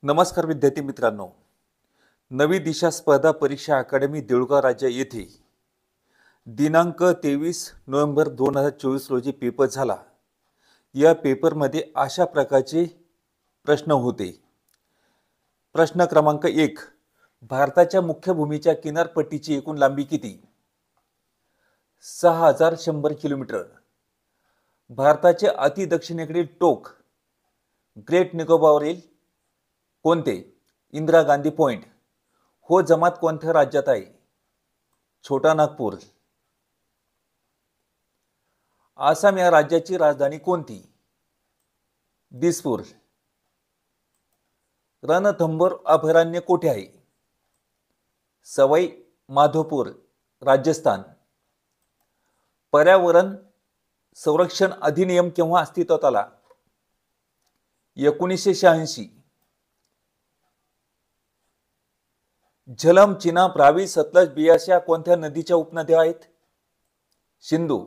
नमस्कार विद्यार्थी मित्रांनो, नवी दिशा स्पर्धा परीक्षा अकादमी देऊळगाव राज्य येथे दिनांक 23 नोव्हेंबर 2024 रोजी पेपर झाला। या पेपरमध्ये अशा प्रकारचे प्रश्न होते। प्रश्न क्रमांक 1, भारताच्या मुख्य भूमीच्या किनारपट्टीची एकूण लांबी किती? 6100 किलोमीटर। भारताचे अति दक्षिणेकडील टोक ग्रेट निकोबारवरील कोणते? इंदिरा गांधी पॉइंट। हो जमात कोणत्या राज्यात आहे? छोटा नागपूर। आसाम या राज्याची राजधानी कोणती? दिसपूर। रणथंभोर अभयारण्य कोठे आहे? सवाई माधोपूर, राजस्थान। पर्यावरण संरक्षण अधिनियम केव्हा अस्तित्वात आला? 1986। झेलम, चिनाब, रावी, सतलज, बियास या कोणत्या नदीच्या उपनद्या आहेत? सिंधू।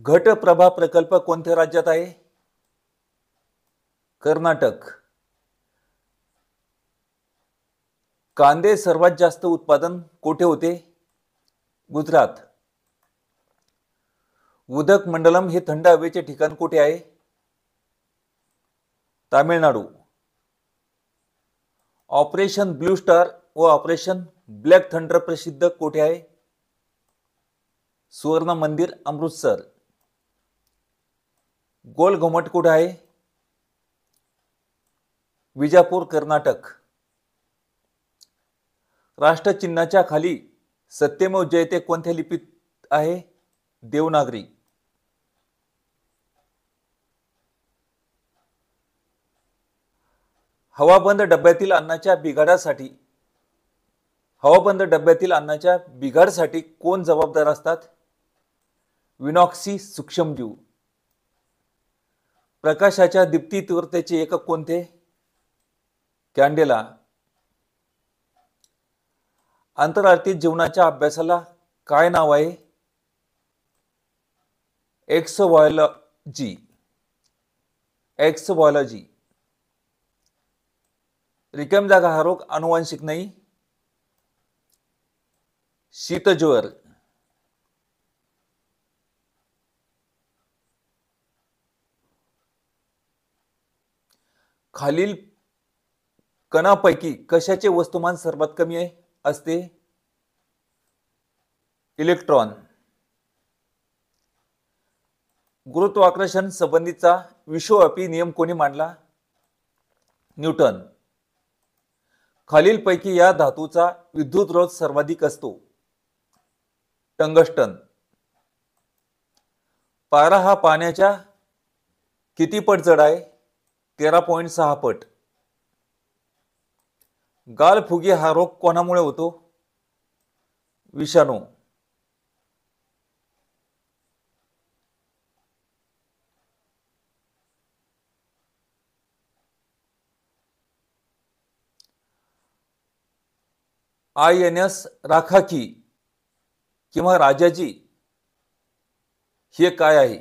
घटप्रभा प्रकल्प कोणत्या राज्यात आहे? कर्नाटक। कांदे सर्वात जास्त उत्पादन कोठे होते? गुजरात। उदकमंडलम हे थंड हवेचे ठिकाण कोठे आहे? तामिळनाडू। ऑपरेशन ब्लू स्टार व ऑपरेशन ब्लॅक थंडर प्रसिद्ध कोठे आहे? सुवर्ण मंदिर, अमृतसर। गोल घुमट कुठे आहे? विजापूर, कर्नाटक। राष्ट्रचिन्हाच्या खाली सत्यमेव जयते कोणत्या लिपीत आहे? देवनागरी। हवाबंद डब्यातील अन्नाच्या बिघाडासाठी कोण जबाबदार असतात? विनॉक्सी सूक्ष्मजीव। प्रकाशाच्या दीप्ती तीव्रतेचे एकक कोणते? कॅन्डेला। आंतरआर्थिक जीवनाच्या अभ्यासाला काय नाव आहे? एक्सोबायोलॉजी। रिकाम जागा हा रोग अनुवांशिक नाही? शीतज्वर। खालील कणापैकी कशाचे वस्तुमान सर्वात कमी असते? इलेक्ट्रॉन। गुरुत्वाकर्षण संबंधीचा विश्वव्यापी नियम कोणी मांडला? न्यूटन। खालीलपैकी या धातूचा विद्युतरोध सर्वाधिक असतो? टंगस्टन। पारा हा पाण्याच्या किती पट जड आहे? 13.6 पट। गालफुगी हा रोग कोणामुळे होतो? विषाणू। INS राखाकी किंवा राजाजी हे काय आहे?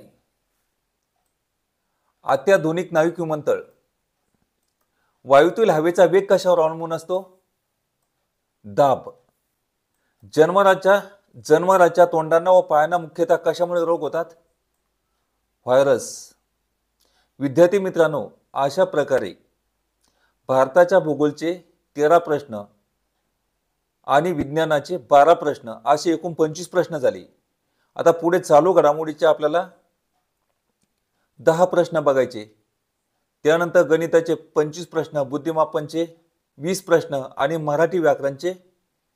अत्याधुनिक नाविक विमानतळ। वायूतील हवेचा वेग कशावर अवलंबून असतो? दाब। जनावरांच्या तोंडांना व पायांना मुख्यतः कशामुळे रोग होतात? व्हायरस। विद्यार्थी मित्रांनो, अशा प्रकारे भारताच्या भूगोलचे 13 प्रश्न आणि विज्ञानाचे 12 प्रश्न असे एकूण 25 प्रश्न झाले। आता पुढे चालू घडामोडीचे आपल्याला 10 प्रश्न बघायचे। त्यानंतर गणिताचे 25 प्रश्न, बुद्धिमापनचे 20 प्रश्न आणि मराठी व्याकरणचे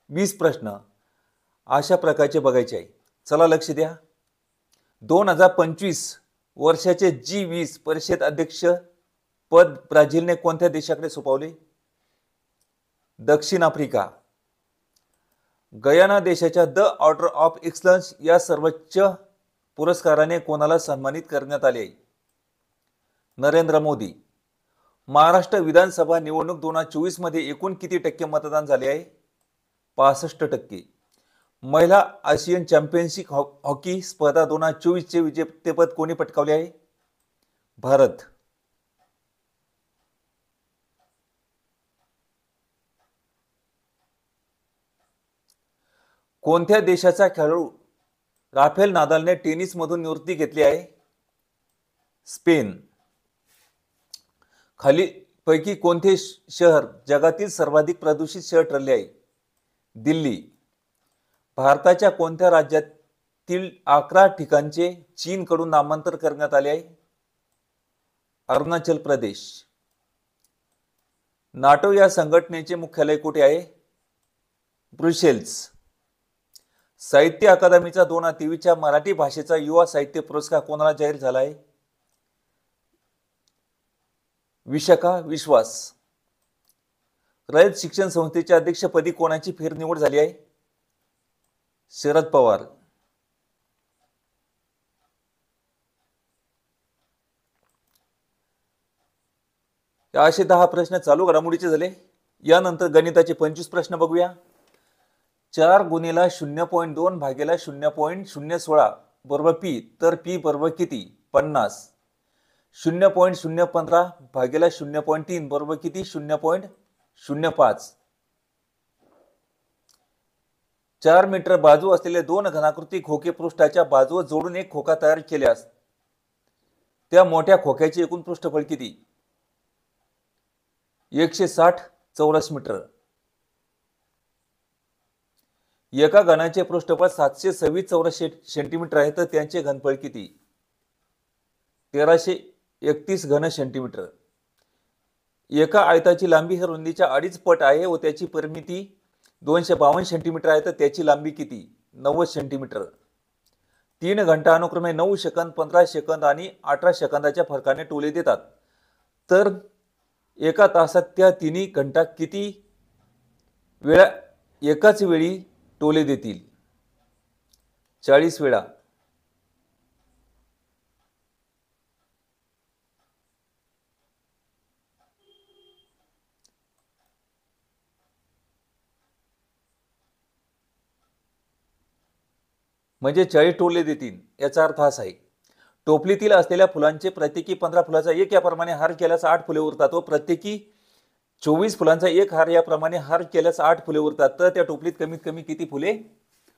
20 प्रश्न अशा प्रकारचे बघायचे आहे। चला लक्ष द्या। 2025 वर्षाचे G20 परिषद अध्यक्ष पद ब्राझीलने कोणत्या देशाकडे सोपवले? दक्षिण आफ्रिका। गयाना देशाच्या द ऑर्डर ऑफ एक्सलन्स या सर्वोच्च पुरस्काराने कोणाला सन्मानित करण्यात आले? नरेंद्र मोदी। महाराष्ट्र विधानसभा निवडणूक 2024 मध्ये एकूण किती टक्के मतदान झाले आहे? 65%। महिला आशियन चॅम्पियनशिप हॉकी स्पर्धा 2024 चे विजेतेपद कोणी पटकावले आहे? भारत। कोणत्या देशाचा खेळाडू राफेल नादालने टेनिसमधून निवृत्ती घेतली आहे? स्पेन. खाली पैकी कोणते शहर जगातील सर्वाधिक प्रदूषित शहर ठरले आहे? दिल्ली. भारताच्या कोणत्या राज्यातील 11 ठिकाणचे चीनकडून नामांतर करण्यात आले आहे? अरुणाचल प्रदेश. नाटो या संघटनेचे मुख्यालय कुठे आहे? ब्रुसेल्स. साहित्य अकादमीचा 2023च्या मराठी भाषेचा युवा साहित्य पुरस्कार कोणाला जाहीर झाला आहे? विशाखा विश्वास. रयत शिक्षण संस्थेच्या अध्यक्षपदी कोणाची फेरनिवड झाली आहे? शरद पवार. असे 10 प्रश्न चालू घडामोडीचे झाले. यानंतर गणिताचे 25 प्रश्न बघूया. 4 गुणिला 0.2 भागिला 0.016 बरोबर पी, तर पी बरोबर किती? 50. 0.015 भागिला 0.3 बरोबर किती? 0.05. 4 मीटर बाजू असलेले 2 घनाकृती खोके पृष्ठाच्या बाजूवर जोडून एक खोका तयार केल्यास त्या मोठ्या खोक्याचे एकूण पृष्ठफळ किती? 160 चौरस मीटर. एका घनाचे पृष्ठफळ 726 चौरस सेंटीमीटर आहे, तर त्यांचे घनफळ किती? 1331 घन सेंटीमीटर. एका आयताची लांबी ही रुंदीच्या 2.5 पट आहे व त्याची परिमिती 252 सेंटीमीटर आहे, तर त्याची लांबी किती? 90 सेंटीमीटर. 3 घंटा अनुक्रमे 9 सेकंद, 15 सेकंद आणि 18 सेकंदाच्या फरकाने टोले देतात, तर एका तासात त्या तिन्ही घंटा किती वेळा एकाच वेळी टोले देतील? 40 वेळा. म्हणजे 40 टोले देतील, याचा अर्थ असा आहे. टोपलीतील असलेल्या फुलांचे प्रत्येकी 15 फुलाचा एक याप्रमाणे हार केल्यास 8 फुले उरतात व प्रत्येकी 24 फुलांचा एक हार याप्रमाणे हार केल्यास 8 फुले उरतात, तर त्या टोपलीत कमीत कमी किती फुले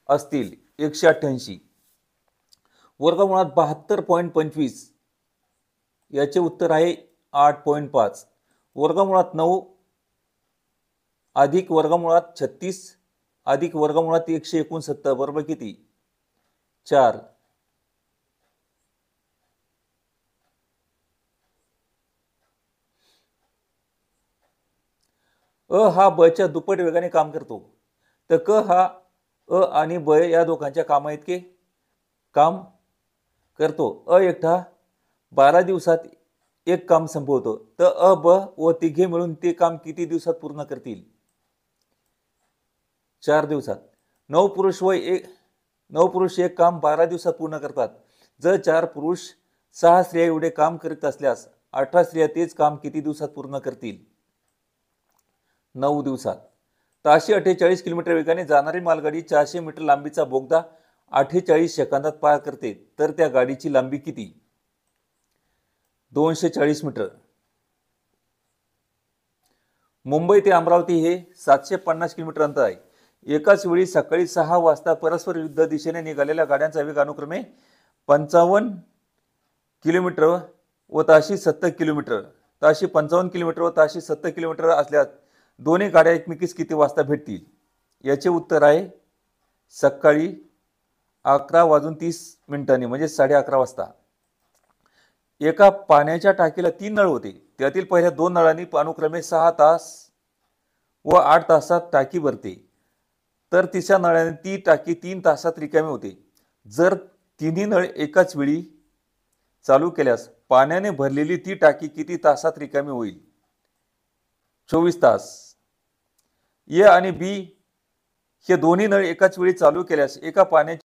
असतील? 188. वर्गमुळात 72.25 याचे उत्तर आहे 8.5. वर्गमुळात 9 अधिक वर्गमुळात 36 अधिक वर्गमुळात 169 बरोबर किती? 4. अ हा ब च्या दुप्पट वेगाने काम करतो, तर क हा अ आणि ब या दोघांच्या कामाइतके काम करतो. अ एकटा 12 दिवसात एक काम संपवतो, तर अ ब व तिघे मिळून ते काम किती दिवसात पूर्ण करतील? 4 दिवसात. 9 पुरुष एक काम 12 दिवसात पूर्ण करतात. जर 4 पुरुष 6 स्त्रिया एवढे काम करीत असल्यास 18 स्त्रिया तेच काम किती दिवसात पूर्ण करतील? 9 दिवसात. ताशी 48 किलोमीटर वेगाने जाणारी मालगाडी 400 मीटर लांबीचा बोगदा 48 सेकंदात पार करते, तर त्या गाडीची लांबी किती? 240 मीटर. मुंबई ते अमरावती हे 750 किलोमीटर अंतर आहे. एकाच वेळी सकाळी 6 वाजता परस्पर विरुद्ध दिशेने निघालेल्या गाड्यांचा वेग अनुक्रमे 55 किलोमीटर व ताशी 70 किलोमीटर, ताशी 55 किलोमीटर व ताशी 70 किलोमीटर असल्यास दोन्ही गाड्या एकमेकीस किती वाजता भेटतील? याचे उत्तर आहे सकाळी 11:30 म्हणजे 11:30 वाजता. एका पाण्याच्या टाकीला 3 नळ होते, त्यातील पहिल्या 2 नळांनी अनुक्रमे 6 तास व 8 तासात टाकी भरते, तर तिसऱ्या नळाने ती टाकी 3 तासात रिकामी होते. जर तिन्ही नळ एकाच वेळी चालू केल्यास पाण्याने भरलेली ती टाकी किती तासात रिकामी होईल? 24 तास. ए आणि बी हे दोन्ही नळ एकाच वेळी चालू केल्यास एका पाण्याच्या